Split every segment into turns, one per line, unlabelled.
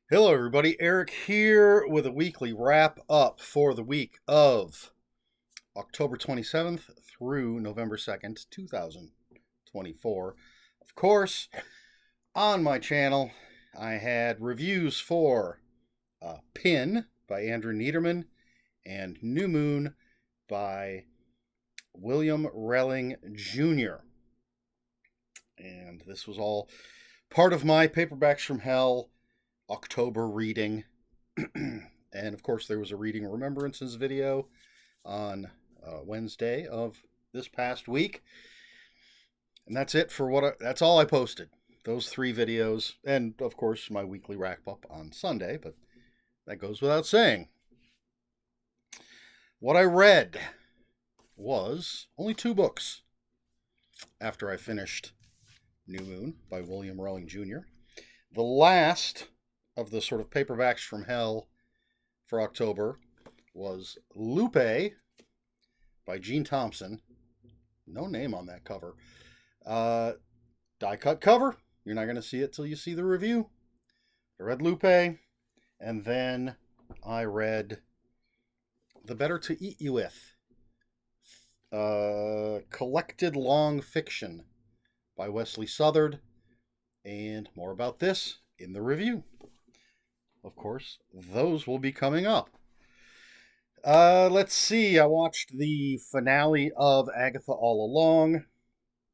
Hello, everybody. Eric here with a weekly wrap up for the week of October 27th through November 2nd, 2024. Of course, on my channel, I had reviews for Pin by Andrew Niederman and New Moon by William Relling Jr. And this was all part of my Paperbacks from Hell October reading. And of course, there was a reading remembrances video on Wednesday of this past week. And that's it for that's all I posted. Those three videos, and of course, my weekly wrap up on Sunday, but that goes without saying. What I read was only two books after I finished New Moon by William Rowling Jr. The last of the sort of paperbacks from hell for October was Lupe by Gene Thompson. No name on that cover. Die cut cover. You're not going to see it till you see the review. I read Lupe, and then I read The Better to Eat You With, collected long fiction by Wesley Southard, and more about this in the review. Of course, those will be coming up. Let's see. I watched the finale of Agatha All Along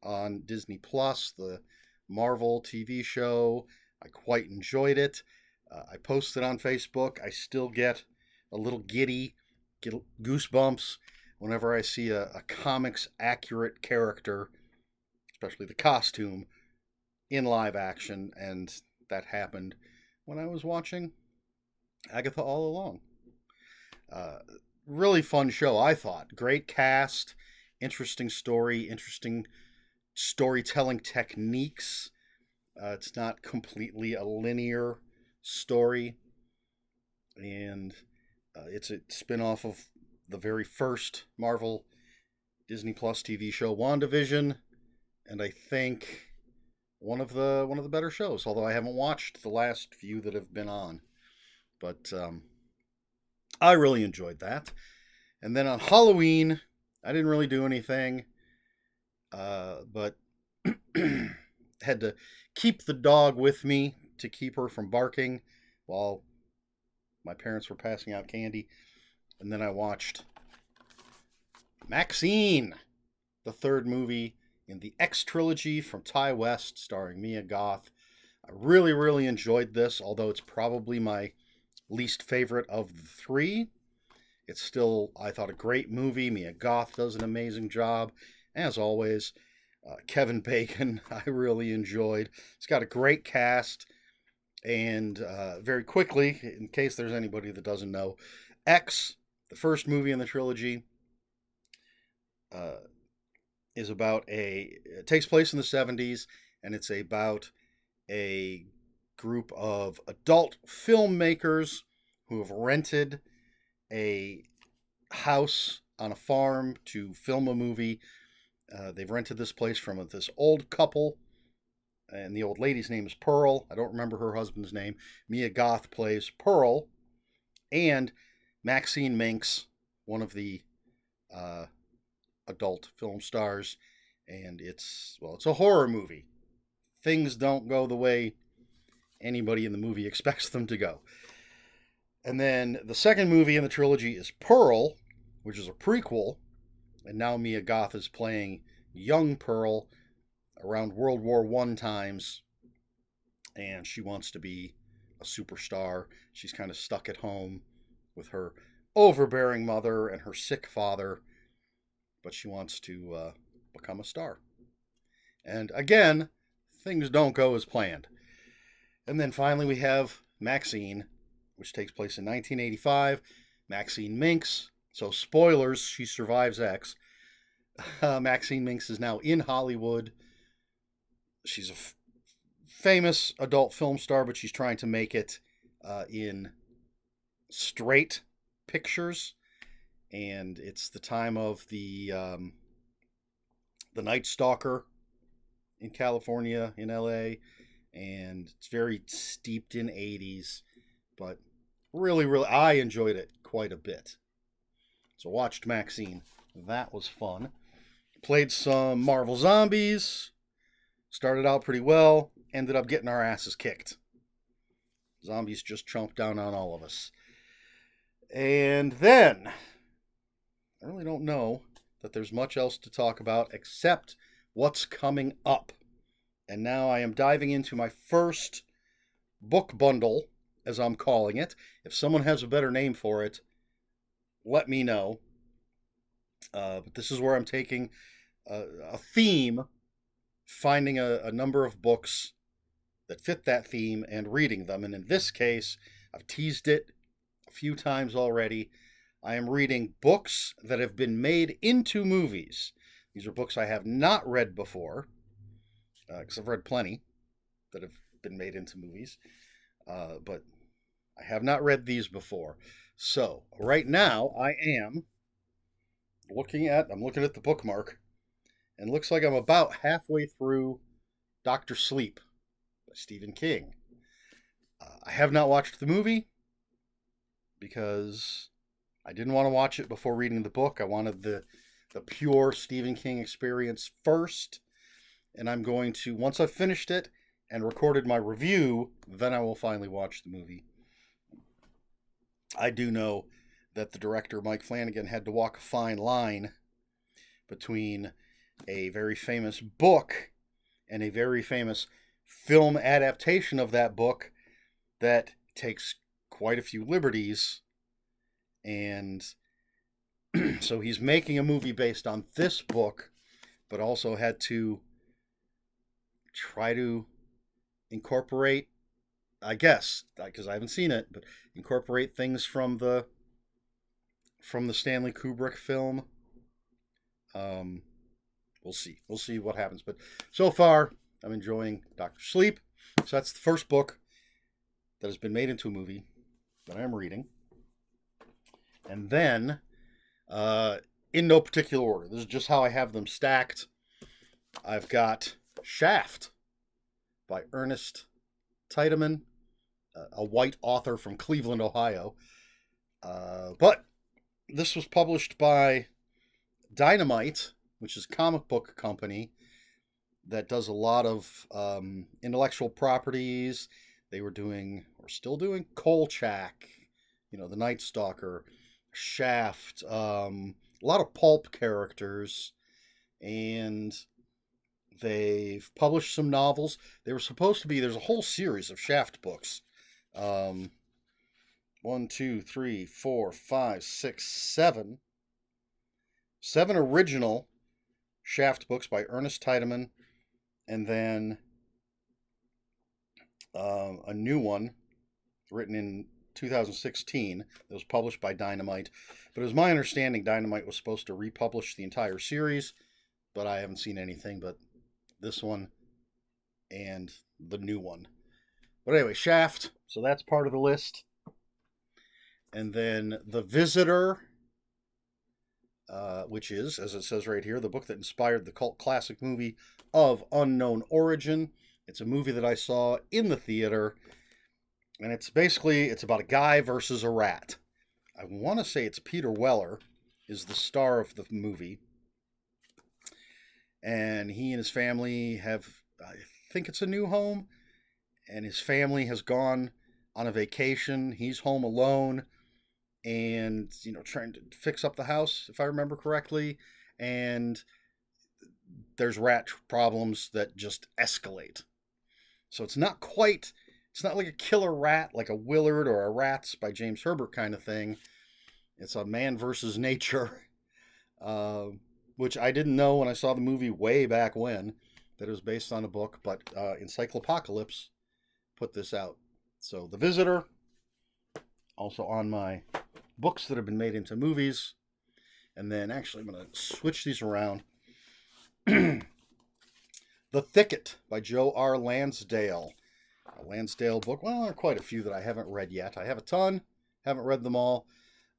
on Disney Plus, the Marvel TV show. I quite enjoyed it. I posted on Facebook. I still get a little giddy, get goosebumps whenever I see a comics accurate character, especially the costume, in live action, and that happened when I was watching Agatha All Along. Really fun show, I thought. Great cast, interesting story, interesting storytelling techniques. It's not completely a linear story, and it's a spin-off of the very first Marvel Disney Plus TV show, WandaVision, and I think one of the better shows. Although I haven't watched the last few that have been on, but I really enjoyed that. And then on Halloween, I didn't really do anything, but had to keep the dog with me to keep her from barking while my parents were passing out candy. And then I watched Maxine, the third movie in the X trilogy from Ty West, starring Mia Goth. I really, really enjoyed this, although it's probably my least favorite of the three. It's still, I thought, a great movie. Mia Goth does an amazing job, as always. Kevin Bacon, I really enjoyed. It's got a great cast, and very quickly, in case there's anybody that doesn't know, X, the first movie in the trilogy, uh, is about it takes place in the 70s, and it's about a group of adult filmmakers who have rented a house on a farm to film a movie. They've rented this place from this old couple, and the old lady's name is Pearl. I don't remember her husband's name. Mia Goth plays Pearl, and Maxine Minks, one of the uh, adult film stars, and it's a horror movie. Things don't go the way anybody in the movie expects them to go. And then the second movie in the trilogy is Pearl, which is a prequel, and now Mia Goth is playing young Pearl around World War I times, and she wants to be a superstar. She's kind of stuck at home with her overbearing mother and her sick father, but she wants to become a star. And again, things don't go as planned. And then finally, we have Maxine, which takes place in 1985. Maxine Minks. So, spoilers, she survives X. Maxine Minks is now in Hollywood. She's a famous adult film star, but she's trying to make it in straight pictures. And it's the time of the Night Stalker in California, in LA, and it's very steeped in 80s. but really, I enjoyed it quite a bit. So watched Maxine. That was fun. Played some Marvel Zombies. Started out pretty well. Ended up getting our asses kicked. Zombies just chomped down on all of us. And then, I really don't know that there's much else to talk about except what's coming up. And now I am diving into my first book bundle, as I'm calling it. If someone has a better name for it, let me know. But this is where I'm taking a theme, finding a number of books that fit that theme and reading them. And in this case, I've teased it a few times already. I am reading books that have been made into movies. These are books I have not read before, because I've read plenty that have been made into movies, but I have not read these before. So right now I'm looking at the bookmark, and looks like I'm about halfway through Dr. Sleep by Stephen King. I have not watched the movie because I didn't want to watch it before reading the book. I wanted the pure Stephen King experience first, and I'm going to, once I've finished it and recorded my review, then I will finally watch the movie. I do know that the director, Mike Flanagan, had to walk a fine line between a very famous book and a very famous film adaptation of that book that takes quite a few liberties. And so he's making a movie based on this book, but also had to try to incorporate, I guess, because I haven't seen it, but incorporate things from the Stanley Kubrick film. We'll see what happens. But so far, I'm enjoying Dr. Sleep. So that's the first book that has been made into a movie that I'm reading. And then, in no particular order, this is just how I have them stacked. I've got Shaft by Ernest Tiedemann, a white author from Cleveland, Ohio. But this was published by Dynamite, which is a comic book company that does a lot of intellectual properties. They were doing, or still doing, Kolchak, the Night Stalker, Shaft, a lot of pulp characters, and they've published some novels. They were supposed to be, there's a whole series of Shaft books. 1, 2, 3, 4, 5, 6, 7. 7 original Shaft books by Ernest Tiedemann, and then a new one written in 2016 that was published by Dynamite. But it was my understanding Dynamite was supposed to republish the entire series, but I haven't seen anything but this one and the new one. But anyway, Shaft, so that's part of the list. And then The Visitor, which is, as it says right here, the book that inspired the cult classic movie of unknown origin. It's a movie that I saw in the theater, and it's about a guy versus a rat. I want to say it's Peter Weller is the star of the movie, and he and his family have, I think it's a new home, and his family has gone on a vacation. He's home alone, and trying to fix up the house, if I remember correctly, and there's rat problems that just escalate. So it's not like a killer rat, like a Willard or a Rats by James Herbert kind of thing. It's a man versus nature, which I didn't know when I saw the movie way back when, that it was based on a book, but Encyclopocalypse put this out. So The Visitor, also on my books that have been made into movies. And then actually I'm going to switch these around. The Thicket by Joe R. Lansdale. A Lansdale book. Well, there are quite a few that I haven't read yet. I have a ton, haven't read them all.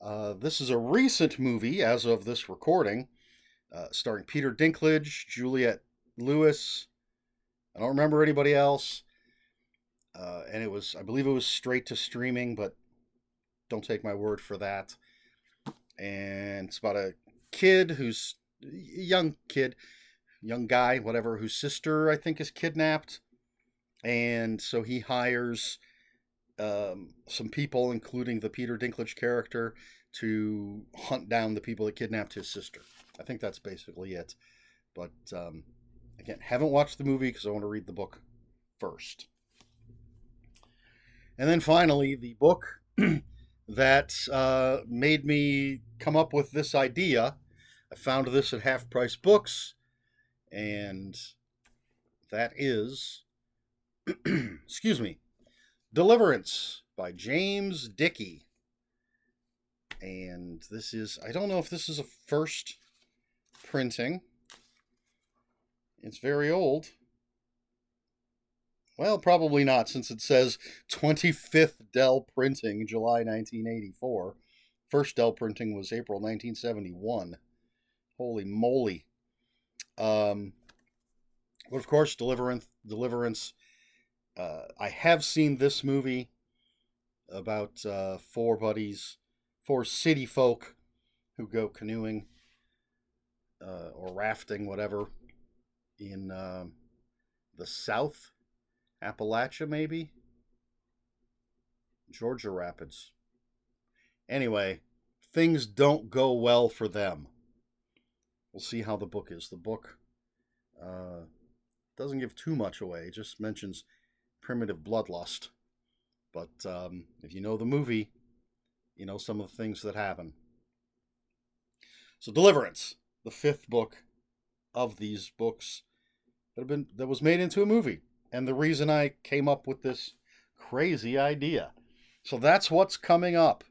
This is a recent movie as of this recording, starring Peter Dinklage, Juliette Lewis. I don't remember anybody else. and I believe it was straight to streaming, but don't take my word for that. And it's about a kid who's a young kid, young guy, whatever, whose sister I think is kidnapped, and so he hires some people, including the Peter Dinklage character, to hunt down the people that kidnapped his sister. I think that's basically it. But again, haven't watched the movie because I want to read the book first. And then finally, the book that made me come up with this idea. I found this at Half Price Books, and that is, excuse me, Deliverance by James Dickey. And this is, I don't know if this is a first printing. It's very old. Well, probably not, since it says 25th Dell printing, July 1984. First Dell printing was April 1971. Holy moly. But of course, Deliverance. I have seen this movie about four buddies, four city folk who go canoeing or rafting, whatever, in the South, Appalachia, maybe? Georgia Rapids. Anyway, things don't go well for them. We'll see how the book is. The book doesn't give too much away. It just mentions primitive bloodlust. But if you know the movie, you know some of the things that happen. So Deliverance, the fifth book of these books that was made into a movie. And the reason I came up with this crazy idea. So that's what's coming up.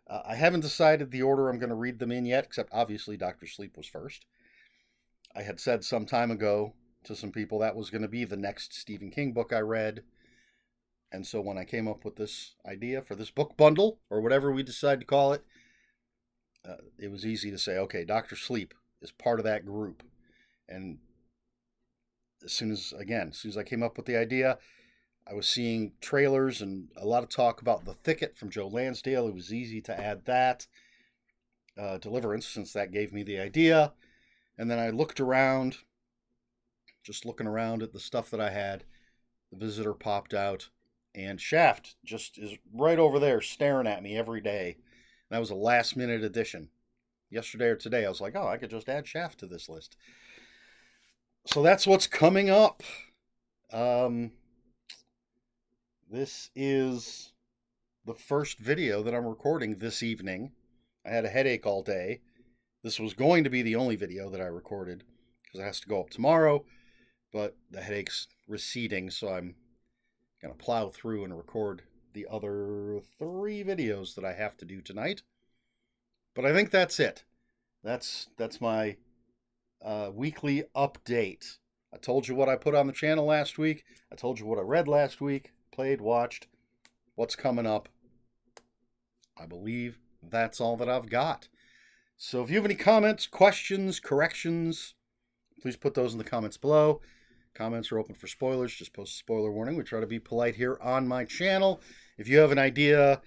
I haven't decided the order I'm going to read them in yet, except obviously Dr. Sleep was first. I had said some time ago to some people that was going to be the next Stephen King book I read. And so when I came up with this idea for this book bundle, or whatever we decide to call it, it was easy to say, okay, Dr. Sleep is part of that group. And as soon as I came up with the idea, I was seeing trailers and a lot of talk about The Thicket from Joe Lansdale. It was easy to add that. Deliverance, since that gave me the idea. And then I looked around, just looking around at the stuff that I had. The Visitor popped out, and Shaft just is right over there staring at me every day. That was a last-minute addition. Yesterday or today, I was like, oh, I could just add Shaft to this list. So that's what's coming up. This is the first video that I'm recording this evening. I had a headache all day. This was going to be the only video that I recorded because it has to go up tomorrow, but the headache's receding, so I'm going to plow through and record the other 3 videos that I have to do tonight. But I think that's it. That's my weekly update. I told you what I put on the channel last week. I told you what I read last week, played, watched, what's coming up. I believe that's all that I've got. So if you have any comments, questions, corrections, please put those in the comments below. Comments are open for spoilers. Just post a spoiler warning. We try to be polite here on my channel. If you have an idea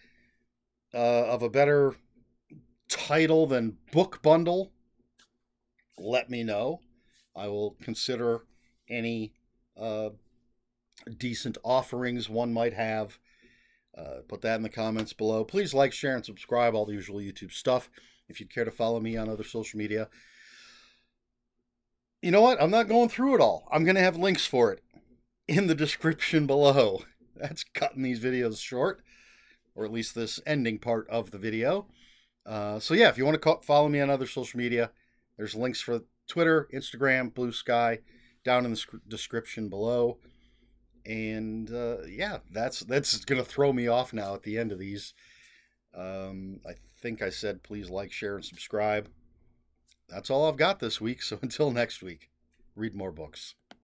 of a better title than book bundle, let me know. I will consider any decent offerings one might have. Put that in the comments below. Please like, share, and subscribe. All the usual YouTube stuff. If you'd care to follow me on other social media. You know what? I'm not going through it all. I'm going to have links for it in the description below. That's cutting these videos short, or at least this ending part of the video. So yeah, if you want to follow me on other social media, there's links for Twitter, Instagram, Bluesky, down in the description below. And yeah, that's going to throw me off now at the end of these. I think I said please like, share, and subscribe. That's all I've got this week, so until next week, read more books.